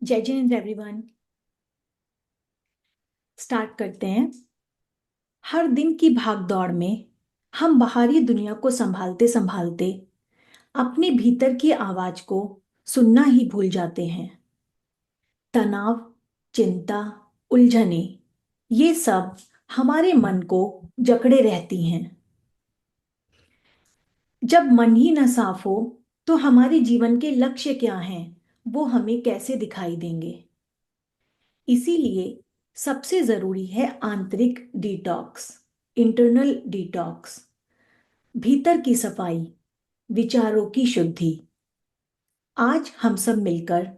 जय Jinendra everyone. Start करते हैं। हर दिन की भाग दौड़ में हम बाहरी दुनिया को संभालते संभालते अपने भीतर की आवाज को सुनना ही भूल जाते हैं। तनाव, चिंता, उलझने, ये सब हमारे मन को जकड़े रहती हैं। जब मन ही न साफ हो तो हमारे जीवन के लक्ष्य क्या हैं, वो हमें कैसे दिखाई देंगे। इसीलिए सबसे जरूरी है आंतरिक डिटॉक्स, इंटरनल डिटॉक्स, भीतर की सफाई, विचारों की शुद्धि। आज हम सब मिलकर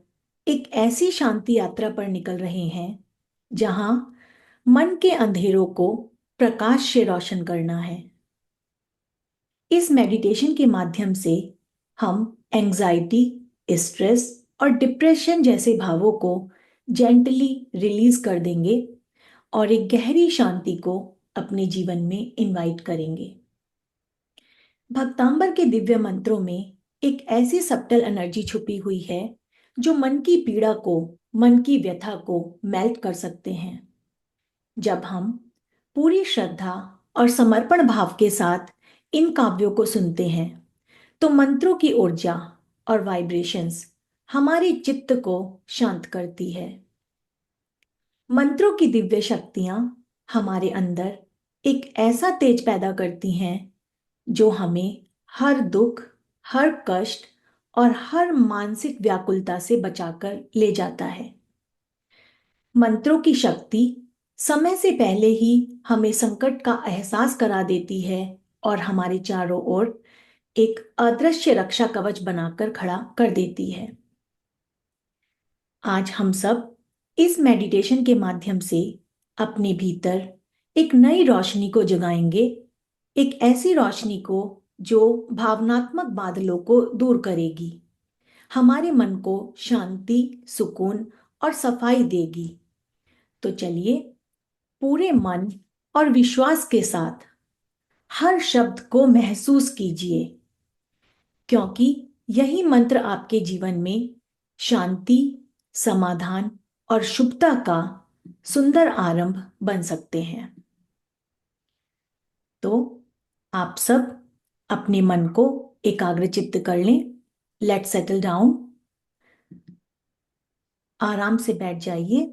एक ऐसी शांति यात्रा पर निकल रहे हैं जहां मन के अंधेरों को प्रकाश से रोशन करना है। इस मेडिटेशन के माध्यम से हम एंजाइटी, स्ट्रेस और डिप्रेशन जैसे भावों को जेंटली रिलीज कर देंगे और एक गहरी शांति को अपने जीवन में इनवाइट करेंगे। भक्तांबर के दिव्य मंत्रों में एक ऐसी सब्टल एनर्जी छुपी हुई है जो मन की पीड़ा को, मन की व्यथा को मेल्ट कर सकते हैं। जब हम पूरी श्रद्धा और समर्पण भाव के साथ इन काव्यों को सुनते हैं तो मंत्रों की ऊर्जा और वाइब्रेशंस हमारे चित्त को शांत करती है। मंत्रों की दिव्य शक्तियां हमारे अंदर एक ऐसा तेज पैदा करती हैं जो हमें हर दुख, हर कष्ट और हर मानसिक व्याकुलता से बचाकर ले जाता है। मंत्रों की शक्ति समय से पहले ही हमें संकट का एहसास करा देती है और हमारे चारों ओर एक अदृश्य रक्षा कवच बनाकर खड़ा कर देती है। आज हम सब इस मेडिटेशन के माध्यम से अपने भीतर एक नई रोशनी को जगाएंगे, एक ऐसी रोशनी को जो भावनात्मक बादलों को दूर करेगी, हमारे मन को शांति, सुकून और सफाई देगी। तो चलिए पूरे मन और विश्वास के साथ हर शब्द को महसूस कीजिए, क्योंकि यही मंत्र आपके जीवन में शांति, समाधान और शुभता का सुंदर आरंभ बन सकते हैं। तो आप सब अपने मन को एकाग्रचित्त कर लें। Let's settle down. आराम से बैठ जाइए।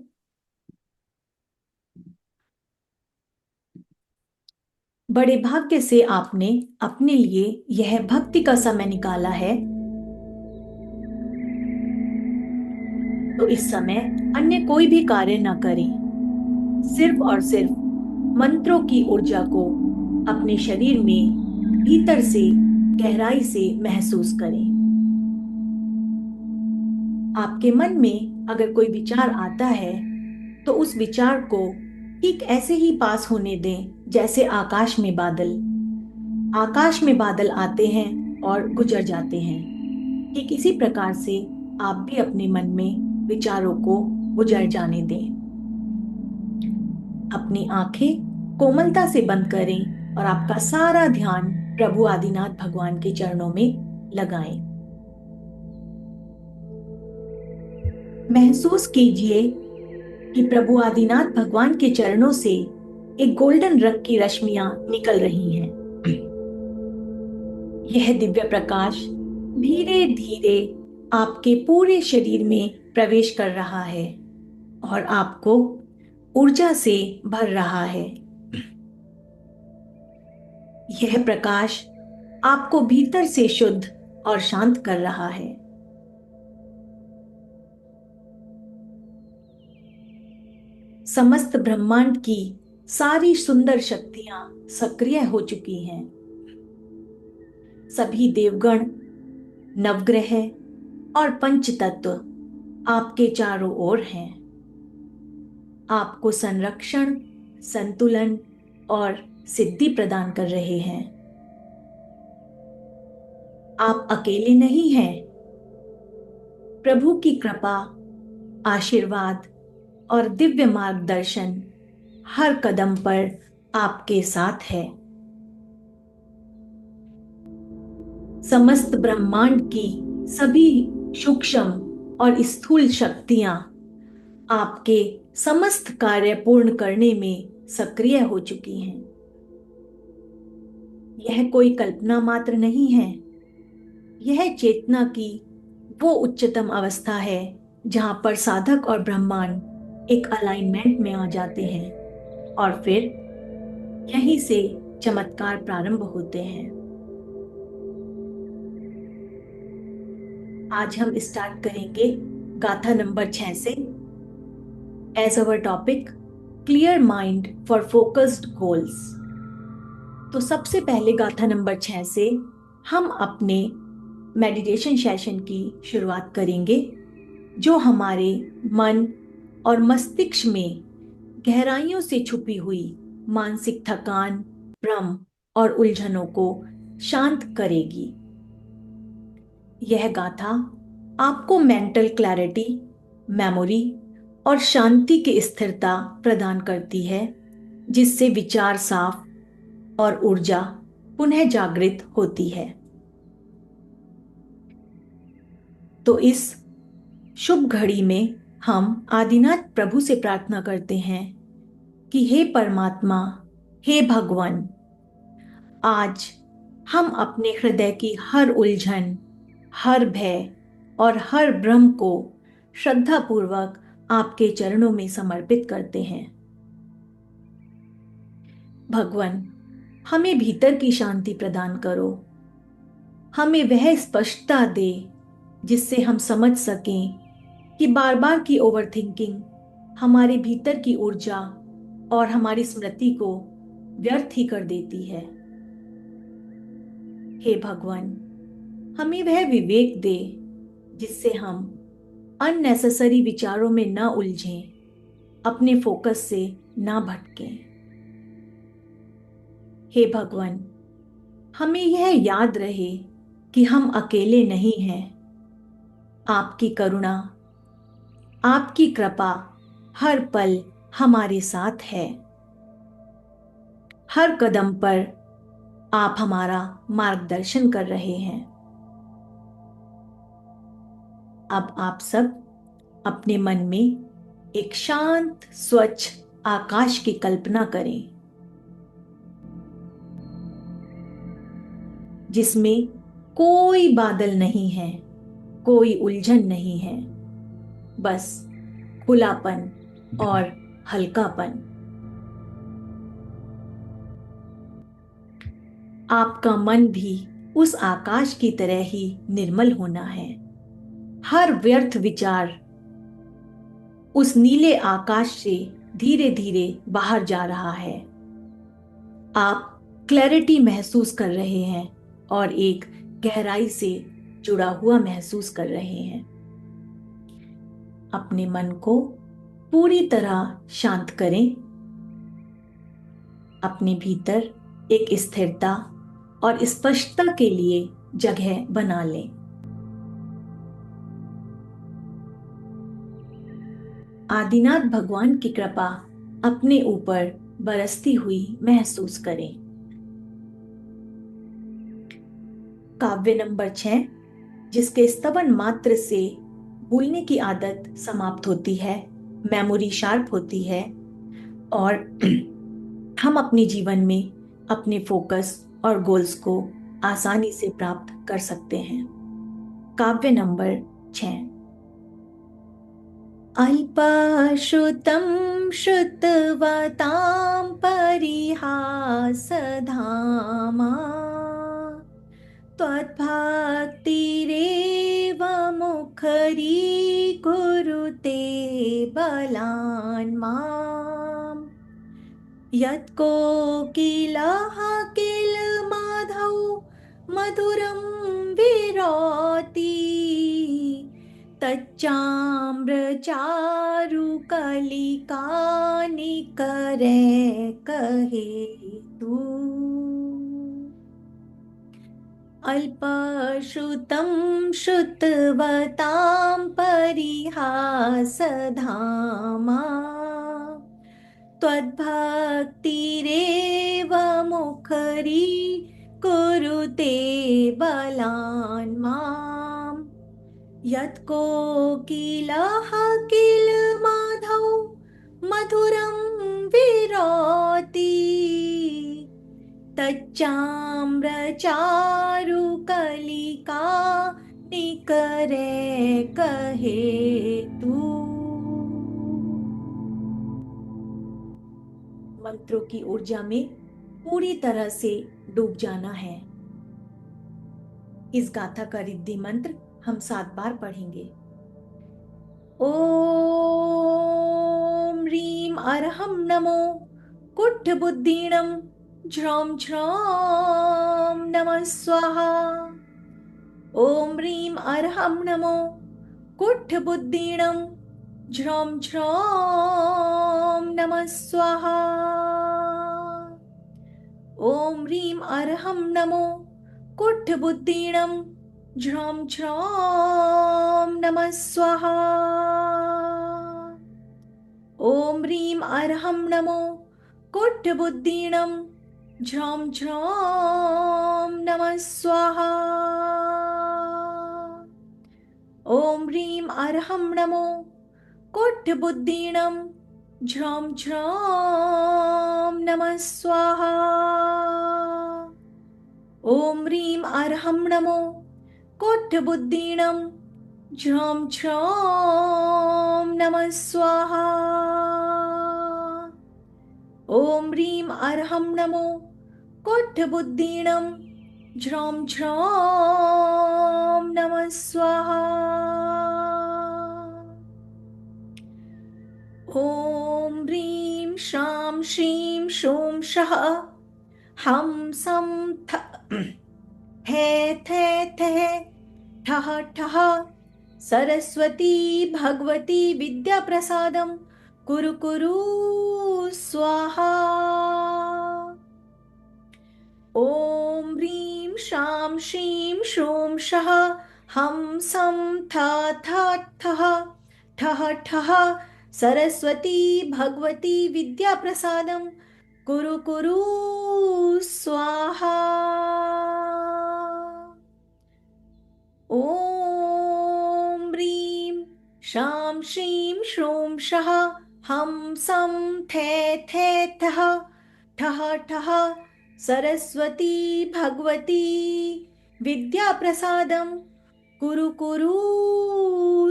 बड़े भाग्य से आपने अपने लिए यह भक्ति का समय निकाला है, तो इस समय अन्य कोई भी कार्य न करें। सिर्फ और सिर्फ मंत्रों की ऊर्जा को अपने शरीर में भीतर से गहराई से महसूस करें। आपके मन में अगर कोई विचार आता है तो उस विचार को ठीक ऐसे ही पास होने दें जैसे आकाश में बादल। आकाश में बादल आते हैं और गुजर जाते हैं, ठीक इसी प्रकार से आप भी अपने मन में विचारों को गुजर जाने दें। अपनी आंखें कोमलता से बंद करें और आपका सारा ध्यान प्रभु आदिनाथ भगवान के चरणों में लगाएं। महसूस कीजिए कि प्रभु आदिनाथ भगवान के चरणों से एक गोल्डन रंग की रश्मियां निकल रही हैं। यह दिव्य प्रकाश धीरे धीरे आपके पूरे शरीर में प्रवेश कर रहा है और आपको ऊर्जा से भर रहा है। यह प्रकाश आपको भीतर से शुद्ध और शांत कर रहा है। समस्त ब्रह्मांड की सारी सुंदर शक्तियां सक्रिय हो चुकी हैं। सभी देवगण, नवग्रह और पंच तत्व आपके चारों ओर हैं। आपको संरक्षण, संतुलन और सिद्धि प्रदान कर रहे हैं। आप अकेले नहीं हैं। प्रभु की कृपा, आशीर्वाद और दिव्य मार्गदर्शन हर कदम पर आपके साथ है। समस्त ब्रह्मांड की सभी सूक्ष्म और स्थूल शक्तियां आपके समस्त कार्य पूर्ण करने में सक्रिय हो चुकी हैं। यह कोई कल्पना मात्र नहीं है, यह चेतना की वो उच्चतम अवस्था है जहां पर साधक और ब्रह्मांड एक अलाइनमेंट में आ जाते हैं और फिर यहीं से चमत्कार प्रारंभ होते हैं। आज हम स्टार्ट करेंगे गाथा नंबर 6 से। As our topic, clear mind for focused goals. तो सबसे पहले गाथा नंबर 6 से हम अपने मेडिटेशन सेशन की शुरुआत करेंगे, जो हमारे मन और मस्तिष्क में गहराइयों से छुपी हुई मानसिक थकान, भ्रम और उलझनों को शांत करेगी। यह गाथा आपको मेंटल क्लैरिटी, मेमोरी और शांति की स्थिरता प्रदान करती है, जिससे विचार साफ और ऊर्जा पुनः जागृत होती है। तो इस शुभ घड़ी में हम आदिनाथ प्रभु से प्रार्थना करते हैं कि हे परमात्मा, हे भगवान, आज हम अपने हृदय की हर उलझन, हर भय और हर भ्रम को श्रद्धापूर्वक आपके चरणों में समर्पित करते हैं। भगवान, हमें भीतर की शांति प्रदान करो। हमें वह स्पष्टता दे जिससे हम समझ सकें कि बार बार की ओवरथिंकिंग हमारे भीतर की ऊर्जा और हमारी स्मृति को व्यर्थ ही कर देती है। हे भगवान, हमें वह विवेक दे जिससे हम अननेसेसरी विचारों में न उलझें, अपने फोकस से ना भटकें। हे भगवान, हमें यह याद रहे कि हम अकेले नहीं हैं। आपकी करुणा, आपकी कृपा हर पल हमारे साथ है। हर कदम पर आप हमारा मार्गदर्शन कर रहे हैं। अब आप सब अपने मन में एक शांत, स्वच्छ आकाश की कल्पना करें, जिसमें कोई बादल नहीं है, कोई उलझन नहीं है, बस खुलापन और हल्कापन। आपका मन भी उस आकाश की तरह ही निर्मल होना है। हर व्यर्थ विचार उस नीले आकाश से धीरे धीरे बाहर जा रहा है। आप क्लैरिटी महसूस कर रहे हैं और एक गहराई से जुड़ा हुआ महसूस कर रहे हैं। अपने मन को पूरी तरह शांत करें। अपने भीतर एक स्थिरता और स्पष्टता के लिए जगह बना लें। आदिनाथ भगवान की कृपा अपने ऊपर बरसती हुई महसूस करें। काव्य नंबर 6, जिसके स्तवन मात्र से भूलने की आदत समाप्त होती है, मेमोरी शार्प होती है और हम अपने जीवन में अपने फोकस और गोल्स को आसानी से प्राप्त कर सकते हैं। काव्य नंबर 6। अल्पश्रुतं श्रुतवतां परिहासधामा त्वद्भक्तिरेव मुखरीकुरुते बलान् माम्। यत्कोकिलः किलमाधौ मधुरं विरोति तच्चाम्रचारुकलिकानिकरे कहेतु। अल्पश्रुतं श्रुतवतां परिहासधामा त्वद्भक्तिरेव मुखरीकुरुते बलान् माम्। यत् कोकिलः किलमाधौ मधुरं विरोति तच्चाम्रचारुकलिका निकरे कहेतु। मंत्रों की ऊर्जा में पूरी तरह से डूब जाना है। इस गाथा का रिद्धि मंत्र हम 7 बार पढ़ेंगे। ओम ह्रीं अर्हं नमो कुट्ठबुद्धिणं झ्रौं झ्रौं नमः स्वाहा। ओम ह्रीं अर्हं नमो कुट्ठबुद्धिणं झ्रौं झ्रौं नमः स्वाहा। ओम ह्रीं अर्हं नमो कुट्ठबुद्धिणं झ्रौं झ्रौं नमः स्वाहा। ओम ह्रीं अर्हं नमो कुट्ठबुद्धिणं झ्रौं झ्रौं नमः स्वाहा। ओम ह्रीं अर्हं नमो कुट्ठबुद्धिणं झ्रौं झ्रौं नमः स्वाहा। ओम ह्रीं अर्हं नमो कुट्ठबुद्धिणं झ्रौं झ्रौं नमः स्वाहा। ओम ह्रीं अर्हं नमो कुट्ठबुद्धिणं झ्रौं झ्रौं नमः स्वाहा। ओम ह्रीं श्रां श्रीं शूं शः हं सं हे थे थे ठः ठः सरस्वती भगवती विद्या प्रसादं कुरु कुरु स्वाहा। ओम ह्रीं श्रां श्रीं शूं शः हं सं थ थ ठः ठः ठः सरस्वती भगवती विद्या प्रसादं कुरु कुरु स्वाहा। ओम ह्रीं श्रां श्रीं शूं शः हं सं थे थे ठः ठः ठः सरस्वती भगवती विद्या प्रसादं कुरु कुरु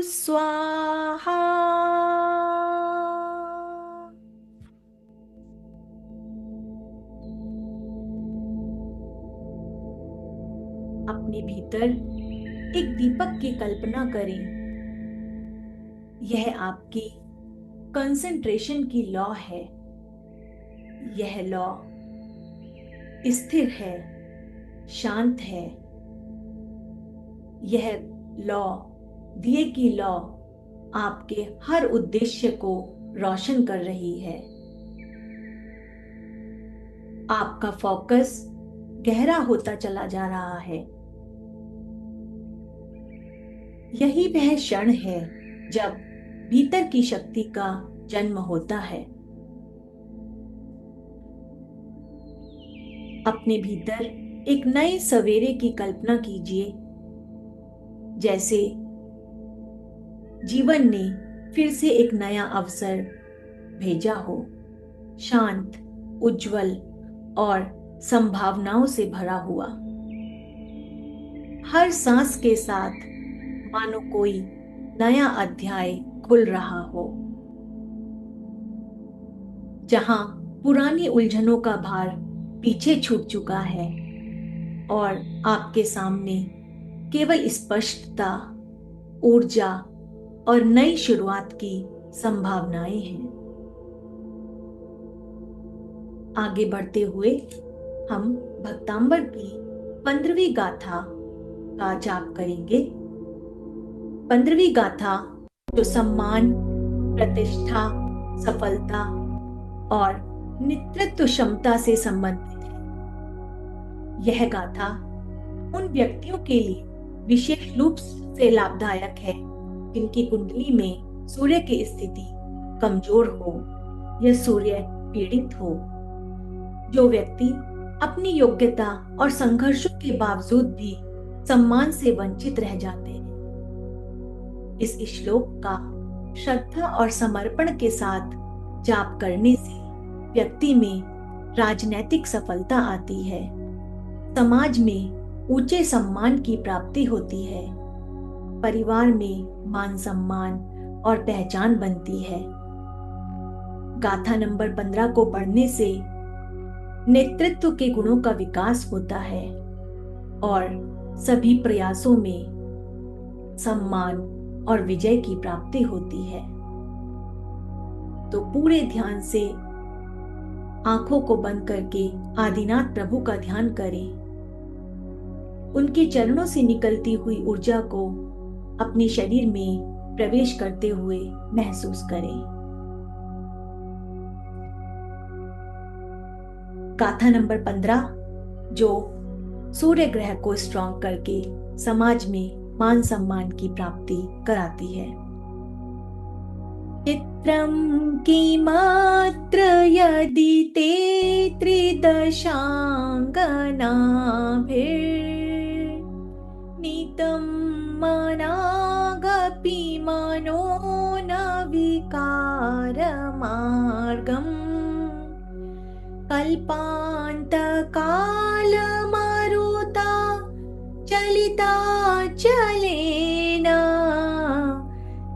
स्वाहा। अपने भीतर एक दीपक की कल्पना करें। यह आपकी कंसंट्रेशन की लौ है। यह लौ स्थिर है, शांत है। यह लौ, दिए की लौ, आपके हर उद्देश्य को रोशन कर रही है। आपका फोकस गहरा होता चला जा रहा है। यही वह क्षण है जब भीतर की शक्ति का जन्म होता है। अपने भीतर एक नए सवेरे की कल्पना कीजिए, जैसे जीवन ने फिर से एक नया अवसर भेजा हो, शांत, उज्जवल और संभावनाओं से भरा हुआ। हर सांस के साथ मानो कोई नया अध्याय खुल रहा हो, जहां पुरानी उलझनों का भार पीछे छूट चुका है और आपके सामने केवल स्पष्टता, ऊर्जा और नई शुरुआत की संभावनाएं हैं। आगे बढ़ते हुए हम भक्तांबर की 15वीं गाथा का जाप करेंगे। 15वीं गाथा जो सम्मान, प्रतिष्ठा, सफलता और नेतृत्व क्षमता से संबंधित है। यह गाथा उन व्यक्तियों के लिए विशेष रूप से लाभदायक है जिनकी कुंडली में सूर्य की स्थिति कमजोर हो या सूर्य पीड़ित हो। जो व्यक्ति अपनी योग्यता और संघर्षों के बावजूद भी सम्मान से वंचित रह जाते हैं। इस श्लोक का श्रद्धा और समर्पण के साथ जाप करने से व्यक्ति में राजनैतिक सफलता आती है, समाज में ऊंचे सम्मान की प्राप्ति होती है, परिवार में मान सम्मान और पहचान बनती है। गाथा नंबर 15 को पढ़ने से नेतृत्व के गुणों का विकास होता है और सभी प्रयासों में सम्मान और विजय की प्राप्ति होती है। तो पूरे ध्यान से आंखों को बंद करके आदिनाथ प्रभु का ध्यान करें। उनके चरणों से निकलती हुई ऊर्जा को अपने शरीर में प्रवेश करते हुए महसूस करें। गाथा नंबर 15 जो सूर्य ग्रह को स्ट्रॉन्ग करके समाज में मान सम्मान की प्राप्ति कराती है। चित्रं किमात्र यदि ते त्रिदशाङ्गनाभिर्नीतं मनागपि मनो न विकारमार्गम् कल्पान्तकालमरुता चलिता चलेन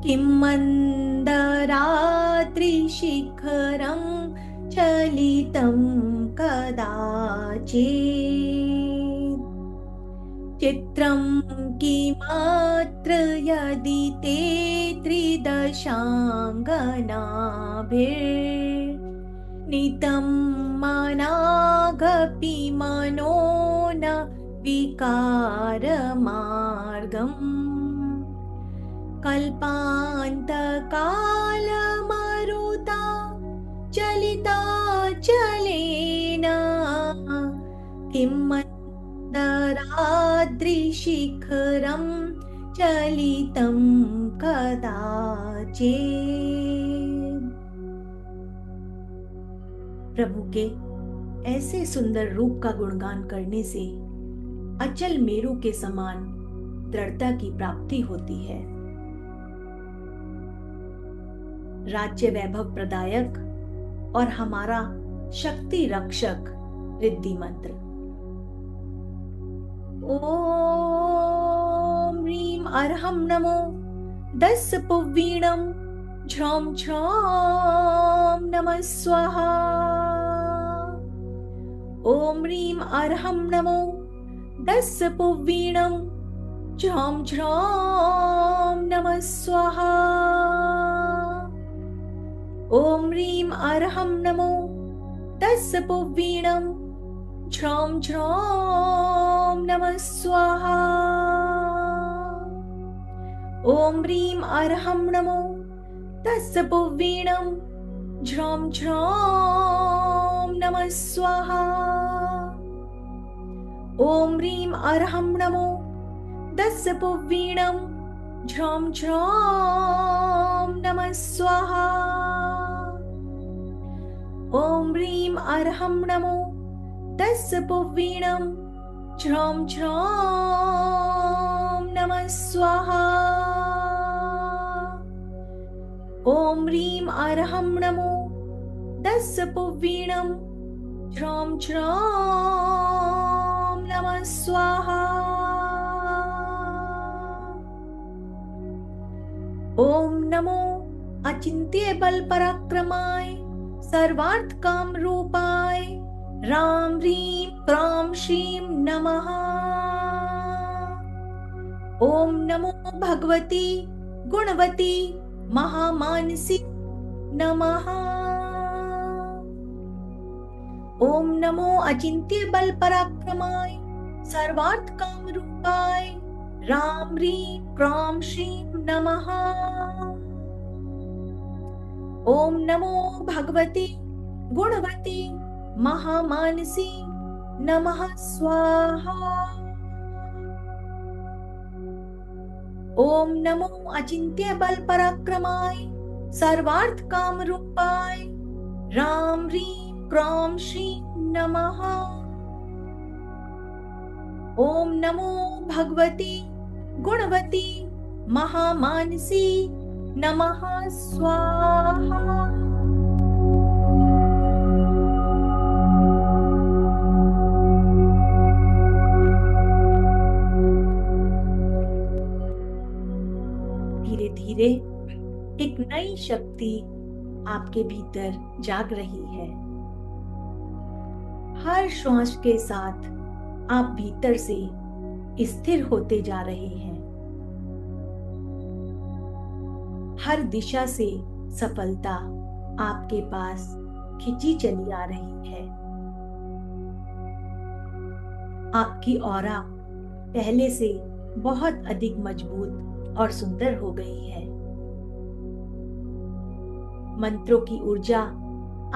किं मन्दरात्रिशिखरं चलितं कदाचित् चित्रं किमात्र यदि ते त्रिदशाङ्गनाभिर्नीतं मनागपि मनो न विकारमार्गम् कल्पान्तकालमरुता चलिता चलेन किं मन्दराद्रिशिखरं चलितं कदाचित्। प्रभु के ऐसे सुंदर रूप का गुणगान करने से अचल मेरु के समान दृढ़ता की प्राप्ति होती है। राज्य वैभव प्रदायक और हमारा शक्ति रक्षक रिद्धि मंत्र। ओम ह्रीं अर्हं नमो 10 पुव्वीणं झ्रौं झ्रौं नमः स्वाहा। ओम ह्रीं अर्हं नमो 10 पुव्वीणं झ्रौं झ्रौं नमः स्वाहा। ओम ह्रीं अर्हं नमो 10 पुव्वीणं झ्रौं झ्रौं नमः स्वाहा। ओम ह्रीं अर्हं नमो 10 पुव्वीणं झ्रौं झ्रौं नमः स्वाहा। ओम ह्रीं अर्हं नमो 10 पुव्वीणं झ्रौं झ्रौं नमः स्वाहा। ओम ह्रीं अर्हं नमो 10 पुव्वीणं झ्रौं झ्रौं नमः स्वाहा। ओम ह्रीं अर्हं नमो 10 पुव्वीणं झ्रौं झ्रौं नमः स्वाहा। ओम नमो अचिंत्य बल पराक्रमाय सर्वार्थ काम रूपाय राम ह्रीं क्रां श्रीं नमः। ओम नमो भगवती गुणवती महामानसी नमः। ओम नमो अचिंत्य बल पराक्रमाय सर्वार्थ काम रूपाय राम ह्रीं क्रां श्रीं नमः। ओम नमो भगवती गुणवती महामानसी नमः स्वाहा। ओम नमो अचिंत्य बल पराक्रमाय सर्वार्थ काम रूपाय राम ह्रीं क्रां श्रीं नमः। ओम नमो भगवती गुणवती महामानसी नमः स्वाहा। धीरे धीरे एक नई शक्ति आपके भीतर जाग रही है। हर श्वास के साथ आप भीतर से स्थिर होते जा रहे हैं। हर दिशा से सफलता आपके पास खिंची चली आ रही है। आपकी ऑरा पहले से बहुत अधिक मजबूत और सुंदर हो गई है। मंत्रों की ऊर्जा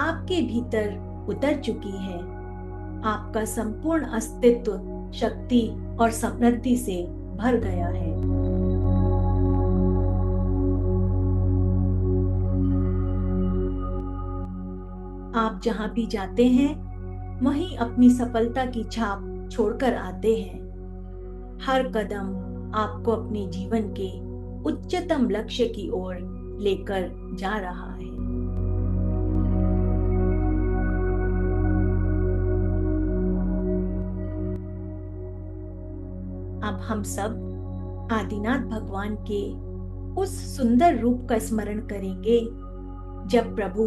आपके भीतर उतर चुकी है। आपका संपूर्ण अस्तित्व शक्ति और समृद्धि से भर गया है। आप जहां भी जाते हैं वहीं अपनी सफलता की छाप छोड़कर आते हैं। हर कदम आपको अपने जीवन के उच्चतम लक्ष्य की ओर लेकर जा रहा है। अब हम सब आदिनाथ भगवान के उस सुंदर रूप का स्मरण करेंगे जब प्रभु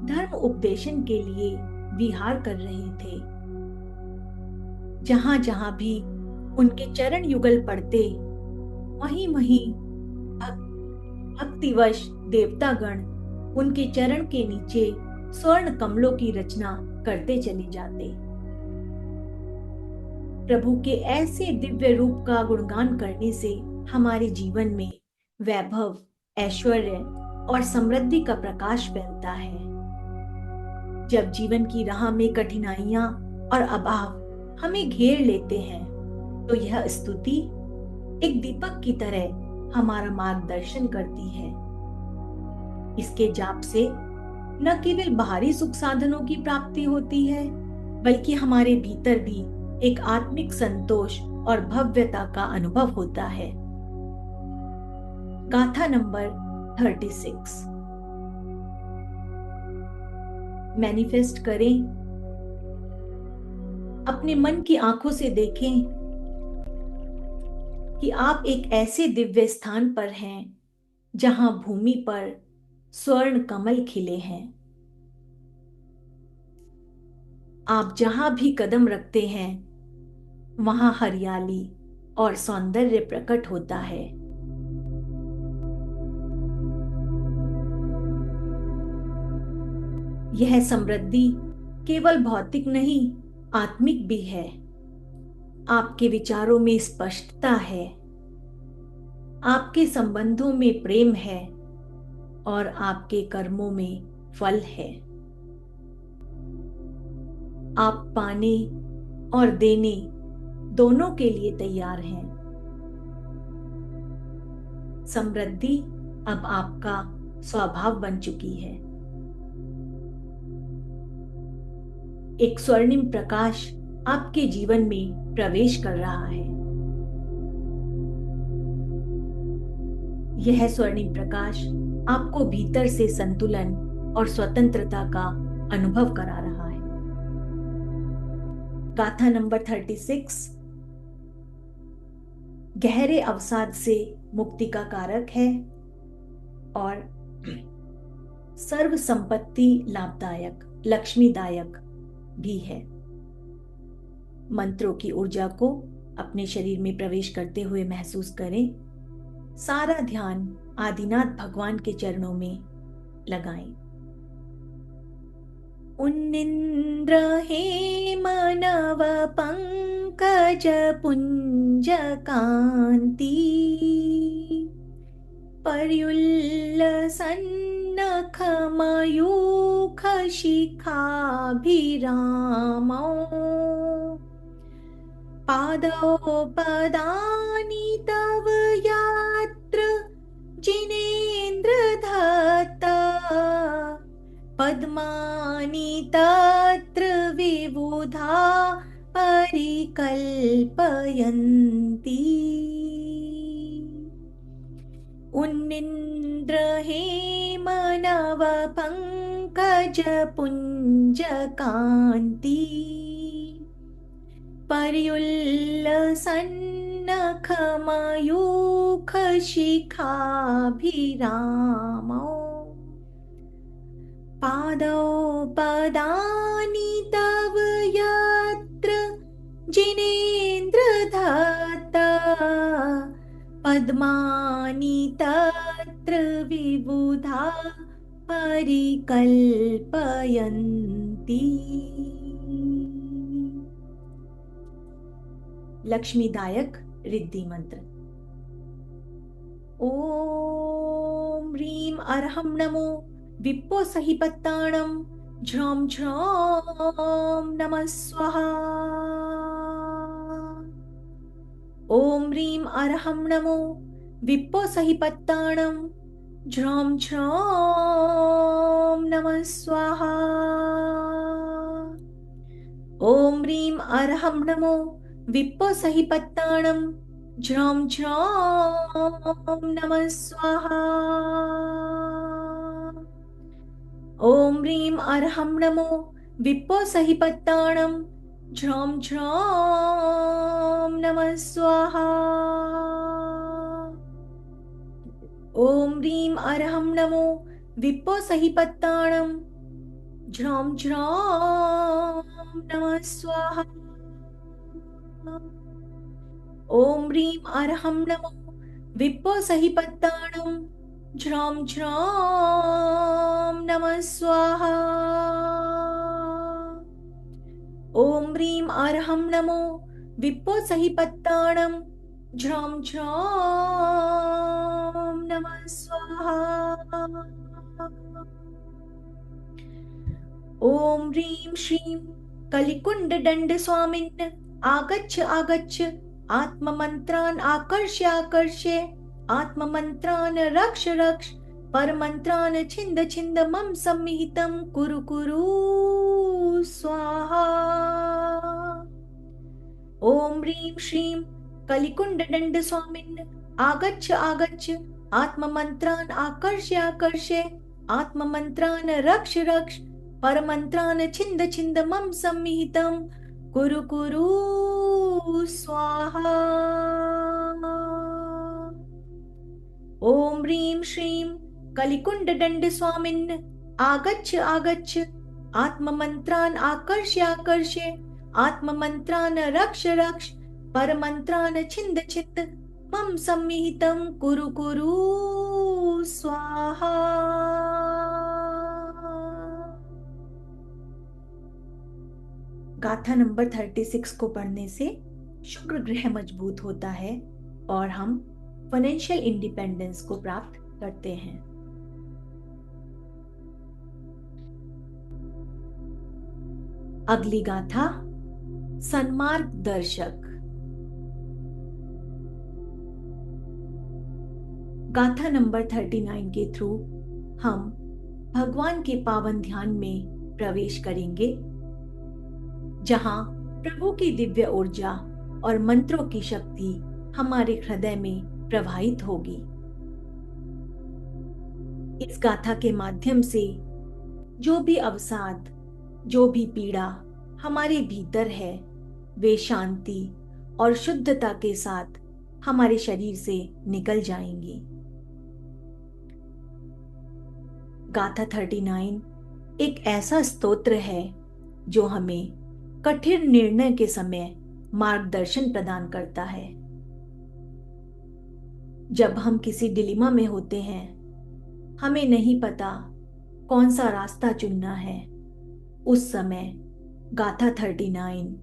धर्म उपदेशन के लिए विहार कर रहे थे। जहां जहां भी उनके चरण युगल पड़ते वहीं वहीं भक्तिवश देवतागण उनके चरण के नीचे स्वर्ण कमलों की रचना करते चले जाते। प्रभु के ऐसे दिव्य रूप का गुणगान करने से हमारे जीवन में वैभव, ऐश्वर्य और समृद्धि का प्रकाश फैलता है। जब जीवन की राह में कठिनाइयां और अभाव हमें घेर लेते हैं तो यह स्तुति एक दीपक की तरह हमारा मार्गदर्शन करती है। इसके जाप से न केवल बाहरी सुख साधनों की प्राप्ति होती है बल्कि हमारे भीतर भी एक आत्मिक संतोष और भव्यता का अनुभव होता है। गाथा नंबर 36। मैनिफेस्ट करें। अपने मन की आंखों से देखें कि आप एक ऐसे दिव्य स्थान पर हैं जहां भूमि पर स्वर्ण कमल खिले हैं। आप जहां भी कदम रखते हैं वहां हरियाली और सौंदर्य प्रकट होता है। यह समृद्धि केवल भौतिक नहीं, आत्मिक भी है। आपके विचारों में स्पष्टता है, आपके संबंधों में प्रेम है और आपके कर्मों में फल है। आप पाने और देने दोनों के लिए तैयार हैं। समृद्धि अब आपका स्वभाव बन चुकी है। एक स्वर्णिम प्रकाश आपके जीवन में प्रवेश कर रहा है। यह स्वर्णिम प्रकाश आपको भीतर से संतुलन और स्वतंत्रता का अनुभव करा रहा है। गाथा नंबर 36 गहरे अवसाद से मुक्ति का कारक है और सर्व संपत्ति लाभदायक, लक्ष्मीदायक भी है। मंत्रों की ऊर्जा को अपने शरीर में प्रवेश करते हुए महसूस करें। सारा ध्यान आदिनाथ भगवान के चरणों में लगाएं। उन्निन्द्र हेमनव पंकज पुंज कांति पर्युल्लसन्नख मयूख शिखाभिरामौ पादौ पदानि तव यात्र जिनेन्द्र दत्ता पद्मानि तत्र विबुधा परिकल्पयन्ति। उन्निन्द्र हेमनव पंकज पुंज कांति पर्युल्लसन्नख मयूख शिखाभिरामौ पादौ पदानि तव यत्र जिनेन्द्रदत्ता पद्मानि तत्र विबुधा परिकल्पयन्ति। लक्ष्मीदायक रिद्धि मंत्र। ओम ह्रीं अर्हं नमो विप्पो सहिपत्ताणं झ्रौं झ्रौं नमः स्वाहा। ओम ह्रीं अर्हं नमो विप्पो सहिपत्ताणं झ्रौं झ्रौं नमः स्वाहा। ओम ह्रीं अर्हं नमो विप्पो सहिपत्ताणं झ्रौं झ्रौं नमः स्वाहा। ओम ह्रीं अर्हं नमो विप्पो सहिपत्ताणं झ्रौं झ्रौं नमः स्वाहा। ओम ह्रीं अर्हं नमो विप्पो सहिपत्ताणं झ्रौं झ्रौं नमः स्वाहा। ओम ह्रीं अर्हं नमो विप्पो सहिपत्ताणं झ्रौं झ्रौं नमः स्वाहा। ओम ह्रीं अर्हं नमो विप्पो सहिपत्ताणं झ्रौं झ्रौं नमः स्वाहा। ओम ह्रीं श्रीं कलिकुण्डदण्ड स्वामिन् आगच्छ आगच्छ आत्ममन्त्रान् आकर्ष्य आकर्ष्य आत्ममन्त्रान् रक्ष रक्ष परमन्त्रान् छिन्द छिन्द मम सम्मिहितं कुरु कुरु स्वाहा। ओम ह्रीं श्रीं कलिकुण्डदण्ड स्वामिन् आगच्छ आगच्छ आत्ममन्त्रान् आकर्ष्य आकर्ष्य आत्ममन्त्रान् रक्ष रक्ष परमन्त्रान् छिन्द छिन्द मम सम्मिहितं कुरु कुरु स्वाहा। ओम ह्रीं श्रीं कलिकुण्डदण्ड स्वामिन् आगच्छ आगच्छ आत्ममन्त्रान् आकर्ष्य आकर्ष्य आत्ममन्त्रान् रक्ष रक्ष परमन्त्रान् छिन्द छिन्द मम सम्मिहितं कुरु कुरु स्वाहा। गाथा नंबर 36 को पढ़ने से शुक्र ग्रह मजबूत होता है और हम फाइनेंशियल इंडिपेंडेंस को प्राप्त करते हैं। अगली गाथा सन्मार्ग दर्शक। गाथा नंबर 39 के थ्रू हम भगवान के पावन ध्यान में प्रवेश करेंगे, जहां प्रभु की दिव्य ऊर्जा और मंत्रों की शक्ति हमारे हृदय में प्रवाहित होगी। इस गाथा के माध्यम से जो भी अवसाद, जो भी पीड़ा हमारे भीतर है, वे शांति और शुद्धता के साथ हमारे शरीर से निकल जाएंगी। गाथा 39 एक ऐसा स्तोत्र है जो हमें कठिन निर्णय के समय मार्गदर्शन प्रदान करता है। जब हम किसी डिलेमा में होते हैं, हमें नहीं पता कौन सा रास्ता चुनना है, उस समय गाथा 39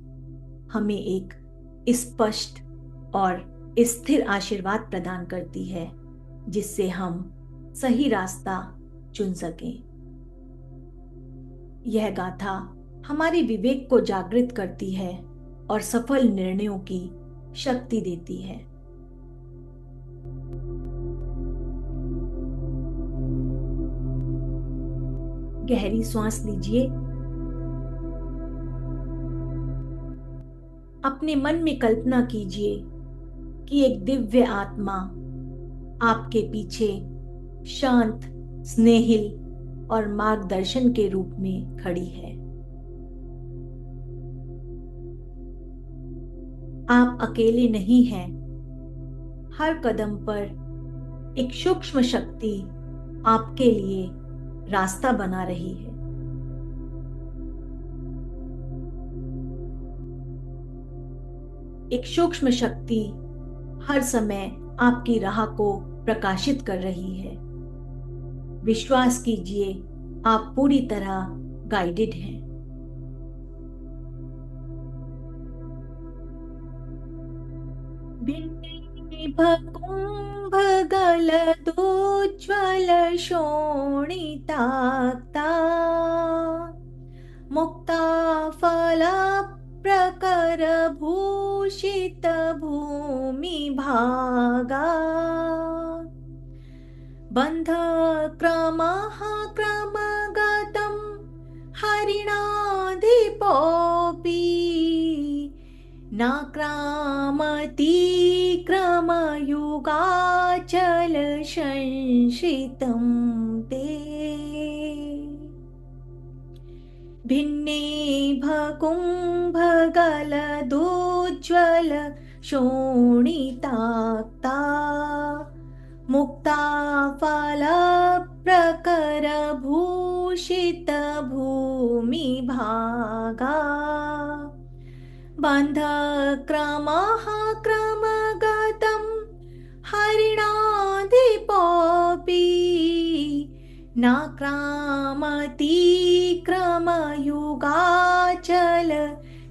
हमें एक स्पष्ट और स्थिर आशीर्वाद प्रदान करती है, जिससे हम सही रास्ता चुन सकें। यह गाथा हमारे विवेक को जागृत करती है और सफल निर्णयों की शक्ति देती है। गहरी सांस लीजिए। अपने मन में कल्पना कीजिए कि एक दिव्य आत्मा आपके पीछे शांत, स्नेहिल और मार्गदर्शन के रूप में खड़ी है। आप अकेले नहीं हैं। हर कदम पर एक सूक्ष्म शक्ति आपके लिए रास्ता बना रही है। एक सूक्ष्म शक्ति हर समय आपकी राह को प्रकाशित कर रही है। विश्वास कीजिए, आप पूरी तरह गाइडेड हैं। भिन्नेभकुम्भगलदोज्ज्वल शोणिताक्ता मुक्ताफलप्रकरभूषित भूमिभागा बन्धक्रमः क्रमगतं हरिणाधिपोऽपि नाक्रामति क्रमयुगाचल संश्रितं ते भिन्नेभकुम्भगलदोज्ज्वल शोणिताक्ता मुक्ताफलप्रकरभूषित भूमिभागा बन्धक्रमः क्रमगतं हरिणाधिपोऽपि नाक्रामति क्रमयुगाचल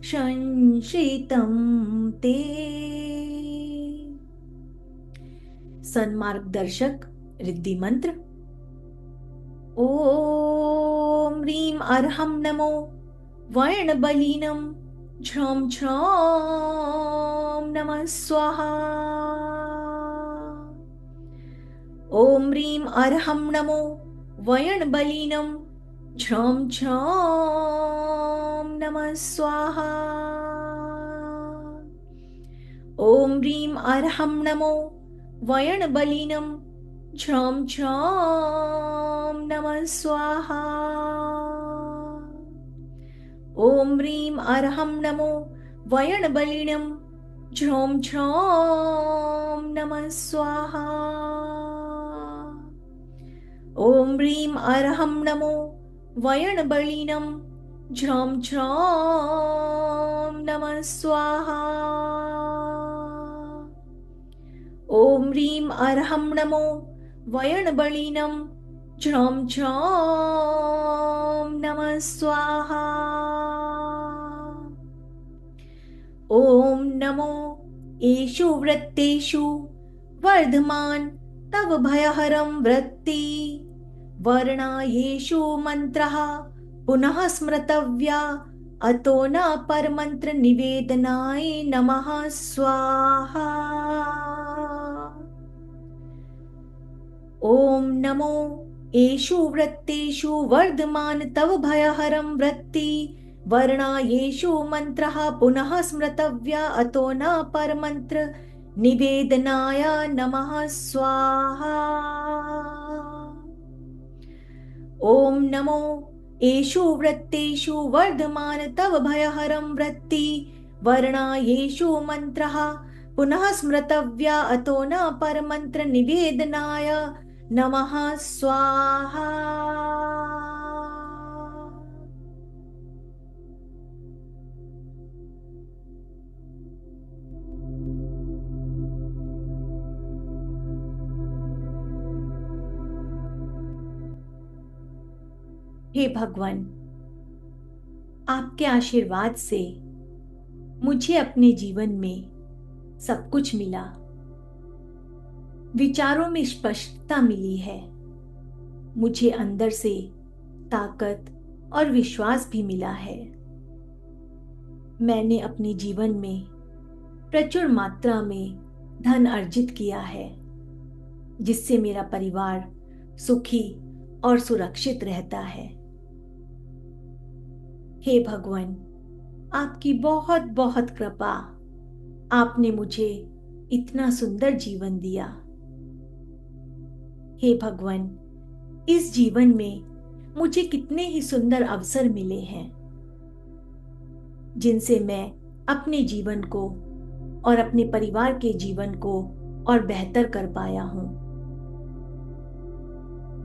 संश्रितं ते। सन्मार्गदर्शक रिद्धि मंत्र। ओम ह्रीं अर्हं नमो वर्णबलिनं झ्रौं झ्रौं नमः स्वाहा। ओम ह्रीं अर्हं नमो वर्णबलिनं झ्रौं झ्रौं नमः स्वाहा। ओम ह्रीं अर्हं नमो वर्णबलिनं झ्रौं झ्रौं नमः स्वाहा। ओम ह्रीं अर्हं नमो वर्णबलिनं झ्रौं झ्रौं नमः स्वाहा। ओम ह्रीं अर्हं नमो वर्णबलिनं झ्रौं झ्रौं नमः स्वाहा। ओम ह्रीं अर्हं नमो वर्णबलिनं झ्रौं झ्रौं नमः स्वाहा। ओम नमो येषु वृत्तेषु वर्धमान तव भयहरं वृत्ति वर्णा येषु मंत्रः पुनः स्मृतव्या अतो न परमंत्र निवेदनाय नमः स्वाहा। ओम नमो येषु वृत्तेषु वर्धमान तव भयहरं वृत्ति वर्णा येषु मंत्रः पुनः स्मृतव्या अतो न परमंत्र निवेदनाय नमः स्वाहा। ओम नमो येषु वृत्तेषु वर्धमान तव भयहरं वृत्ति वर्णा येषु मंत्रः पुनः स्मृतव्या अतो न परमंत्र निवेदनाय नमः स्वाहा। हे भगवान, आपके आशीर्वाद से मुझे अपने जीवन में सब कुछ मिला। विचारों में स्पष्टता मिली है। मुझे अंदर से ताकत और विश्वास भी मिला है। मैंने अपने जीवन में प्रचुर मात्रा में धन अर्जित किया है, जिससे मेरा परिवार सुखी और सुरक्षित रहता है। हे भगवान, आपकी बहुत बहुत कृपा। आपने मुझे इतना सुंदर जीवन दिया। हे भगवान, इस जीवन में मुझे कितने ही सुंदर अवसर मिले हैं जिनसे मैं अपने जीवन को और अपने परिवार के जीवन को और बेहतर कर पाया हूं।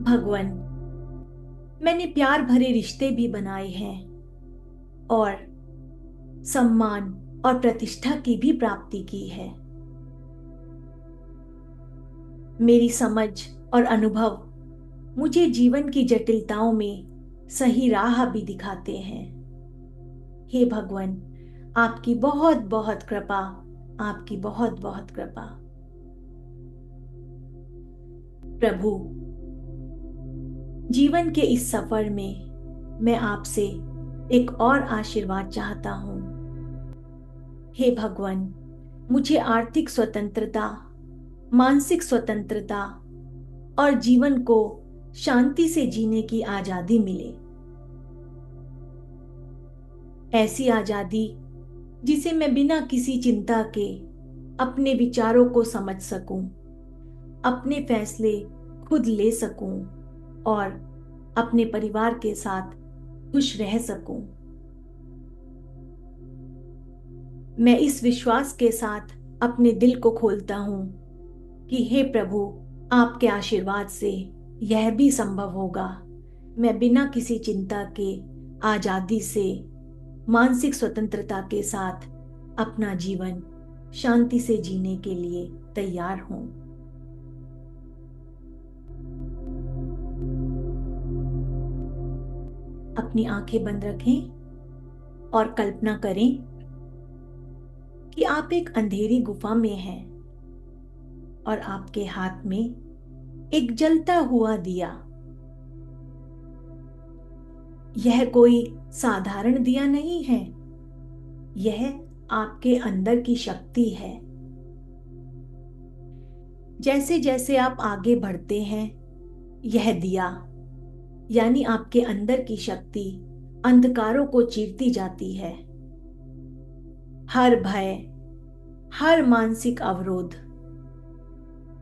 भगवान, मैंने प्यार भरे रिश्ते भी बनाए हैं और सम्मान और प्रतिष्ठा की भी प्राप्ति की है। मेरी समझ और अनुभव मुझे जीवन की जटिलताओं में सही राह भी दिखाते हैं। हे भगवान, आपकी बहुत बहुत कृपा, आपकी बहुत बहुत कृपा। प्रभु, जीवन के इस सफर में मैं आपसे एक और आशीर्वाद चाहता हूं। हे भगवान, मुझे आर्थिक स्वतंत्रता, मानसिक स्वतंत्रता और जीवन को शांति से जीने की आजादी मिले। ऐसी आजादी जिसे मैं बिना किसी चिंता के अपने विचारों को समझ सकूं, अपने फैसले खुद ले सकूं और अपने परिवार के साथ खुश रह सकूं। मैं इस विश्वास के साथ अपने दिल को खोलता हूं कि हे प्रभु, आपके आशीर्वाद से यह भी संभव होगा। मैं बिना किसी चिंता के आजादी से, मानसिक स्वतंत्रता के साथ अपना जीवन शांति से जीने के लिए तैयार हूं। अपनी आंखें बंद रखें और कल्पना करें कि आप एक अंधेरी गुफा में हैं और आपके हाथ में एक जलता हुआ दिया। यह कोई साधारण दिया नहीं है, यह आपके अंदर की शक्ति है। जैसे जैसे आप आगे बढ़ते हैं, यह दिया यानी आपके अंदर की शक्ति अंधकारों को चीरती जाती है। हर भय, हर मानसिक अवरोध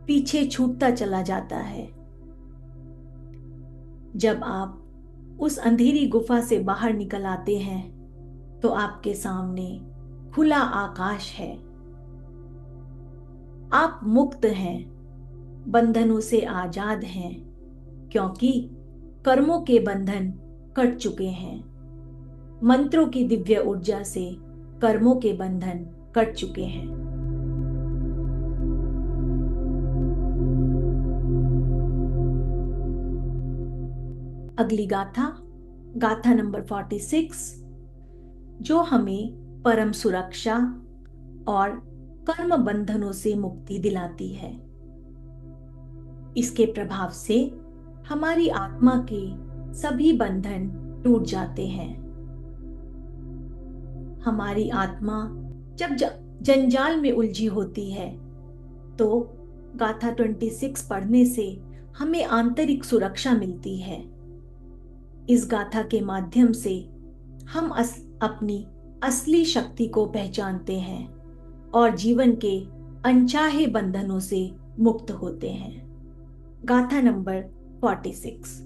पीछे छूटता चला जाता है। जब आप उस अंधेरी गुफा से बाहर निकल आते हैं तो आपके सामने खुला आकाश है। आप मुक्त हैं, बंधनों से आजाद हैं, क्योंकि कर्मों के बंधन कट चुके हैं। मंत्रों की दिव्य ऊर्जा से कर्मों के बंधन कट चुके हैं। अगली गाथा, गाथा नंबर 46, जो हमें परम सुरक्षा और कर्म बंधनों से मुक्ति दिलाती है। इसके प्रभाव से हमारी आत्मा के सभी बंधन टूट जाते हैं। हमारी आत्मा जब जंजाल में उलझी होती है तो गाथा 26 पढ़ने से हमें आंतरिक सुरक्षा मिलती है। इस गाथा के माध्यम से हम अपनी असली शक्ति को पहचानते हैं और जीवन के अनचाहे बंधनों से मुक्त होते हैं। गाथा नंबर 46।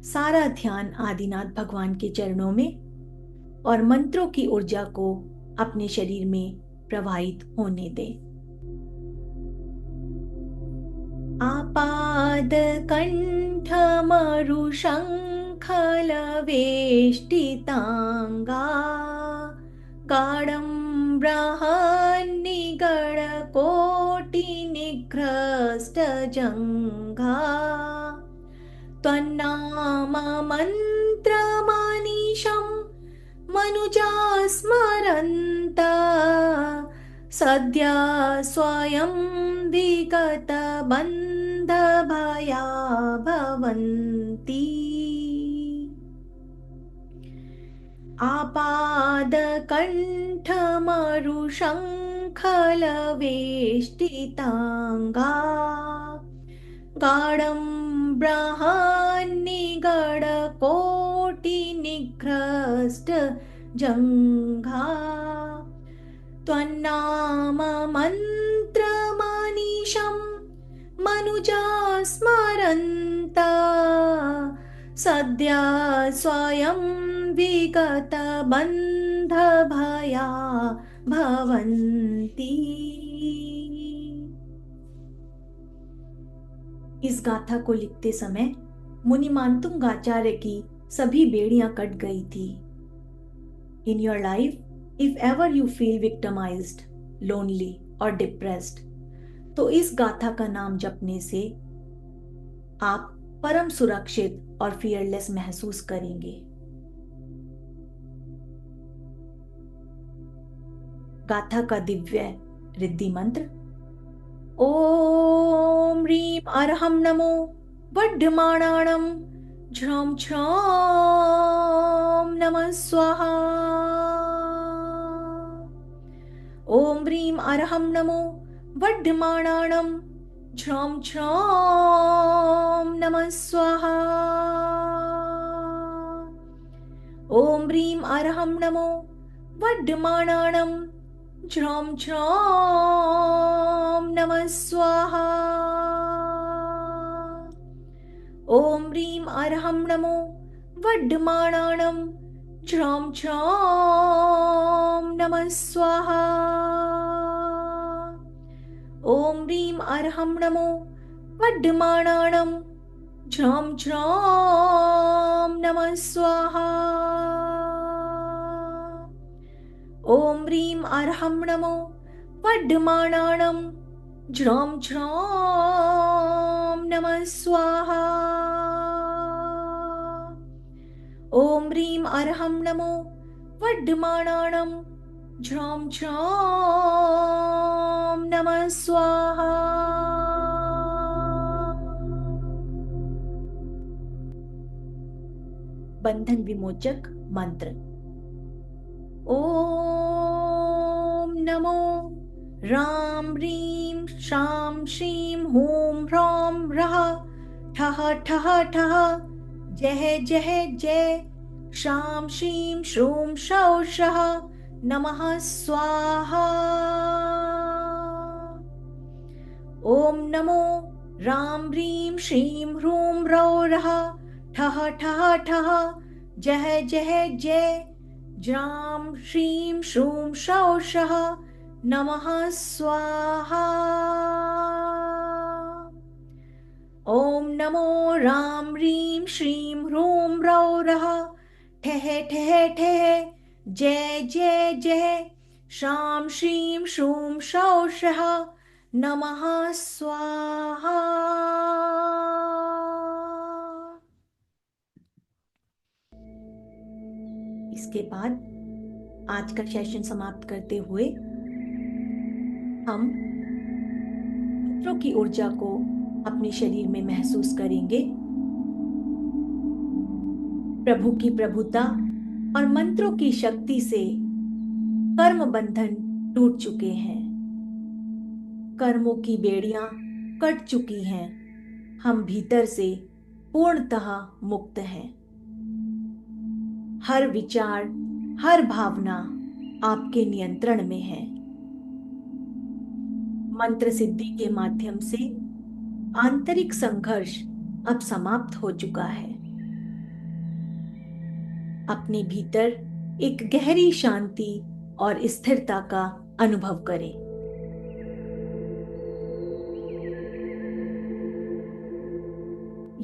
सारा ध्यान आदिनाथ भगवान के चरणों में और मंत्रों की ऊर्जा को अपने शरीर में प्रवाहित होने दें। आपाद कंठ मरु शंखल वेष्टितांगा गाढ़ं बृहन्निगड कोटि निग्रस्त जंघा त्वन्नाम मंत्रमनीशं मनुजा स्मरन्ता सद्य स्वयं विगत बंध भया भवन्ति। आपाद कंठ मरु शंखल वेष्टितांगा गाढ़ं बृहन्निगड कोटि निग्रस्त जंघा त्वन्नाम मंत्रमनीशं मनुजा स्मरन्ता सद्या स्वयं विगत बन्ध भया भवन्ति। इस गाथा को लिखते समय मुनि मानतुंगाचार्य की सभी बेड़ियां कट गई थी। In your life, if ever you feel victimized, lonely or depressed, तो इस गाथा का नाम जपने से आप परम सुरक्षित और फियरलेस महसूस करेंगे। गाथा का दिव्य रिद्धि मंत्र: ओम ह्रीं अरहं नमो वड्ढमाणाणं झ्रौं छ्रौं नमः स्वाहा। ओम ह्रीं अरहं नमो वड्ढमाणाणं झ्रौं छ्रौं नमः स्वाहा। ओम ह्रीं अरहं नमो वड्ढमाणाणं झ्रौं छ्रौं नमः स्वाहा। ओम ह्रीं अरहं नमो वड्ढमाणाणं झ्रौं छ्रौं नमः स्वाहा। ओम ह्रीं अरहं नमो वड्ढमाणाणं झ्रौं छ्रौं नमः स्वाहा। ओम ह्रीं अरहं नमो वड्ढमाणाणं झ्रौं छ्रौं नमः स्वाहा। ओम ह्रीं अरहं नमो वड्ढमाणाणं झ्रौं छ्रौं नमः स्वाहा। बंधन विमोचक मंत्र: ओम नमो राम ह्रीं शां श्रीं हूं ह्रौं ह्रः ठः ठः ठः जय जय जय शां श्रीं श्रूं शौ शः नमः स्वाहा। ओम नमो राम ह्रीं श्रीं ह्रूं ह्रौं रः ठः ठः ठः जय जय जय ज्रां श्रीं श्रूं शौ शः नमः स्वाहा। ओम नमो राम ह्रीं श्रीं ह्रूं ह्रौं रः ठः ठः ठः जय जय जय शां श्रीं श्रूं शौ शः नमः स्वाहा। इसके बाद आज का सेशन समाप्त करते हुए हम मंत्रों की ऊर्जा को अपने शरीर में महसूस करेंगे। प्रभु की प्रभुता और मंत्रों की शक्ति से कर्म बंधन टूट चुके हैं, कर्मों की बेड़ियां कट चुकी हैं, हम भीतर से पूर्णतः मुक्त हैं। हर विचार, हर भावना आपके नियंत्रण में है। मंत्र सिद्धि के माध्यम से आंतरिक संघर्ष अब समाप्त हो चुका है। अपने भीतर एक गहरी शांति और स्थिरता का अनुभव करें।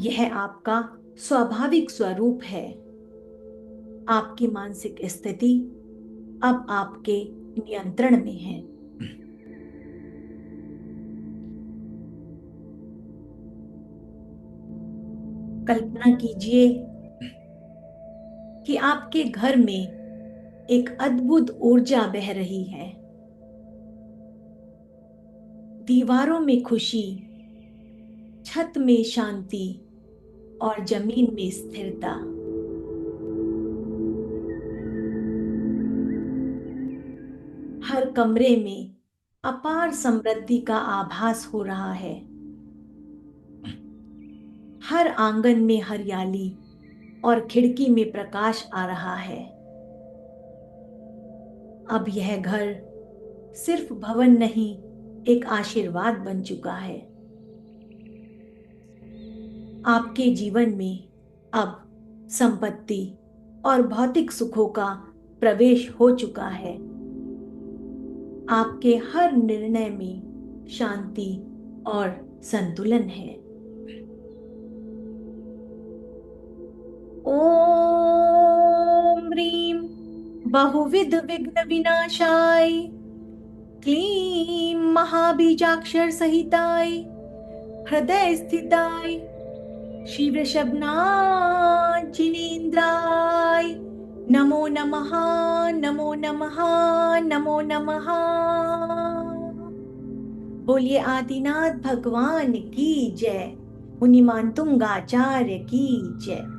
यह आपका स्वाभाविक स्वरूप है। आपकी मानसिक स्थिति अब आपके नियंत्रण में है। कल्पना कीजिए कि आपके घर में एक अद्भुत ऊर्जा बह रही है। दीवारों में खुशी, छत में शांति और जमीन में स्थिरता। हर कमरे में अपार समृद्धि का आभास हो रहा है। हर आंगन में हरियाली और खिड़की में प्रकाश आ रहा है। अब यह घर सिर्फ भवन नहीं, एक आशीर्वाद बन चुका है। आपके जीवन में अब संपत्ति और भौतिक सुखों का प्रवेश हो चुका है। आपके हर निर्णय में शांति और संतुलन है। ओम ह्रीं बहुविध विघ्न विनाशाय क्लीं महाबीजाक्षर सहिताय हृदय स्थिताय श्री वृषभनाथ जिनेन्द्राय नमो नमः। नमो नमः। नमो नमः। बोलिए आदिनाथ भगवान की जय। मुनिमान तुंगाचार्य की जय।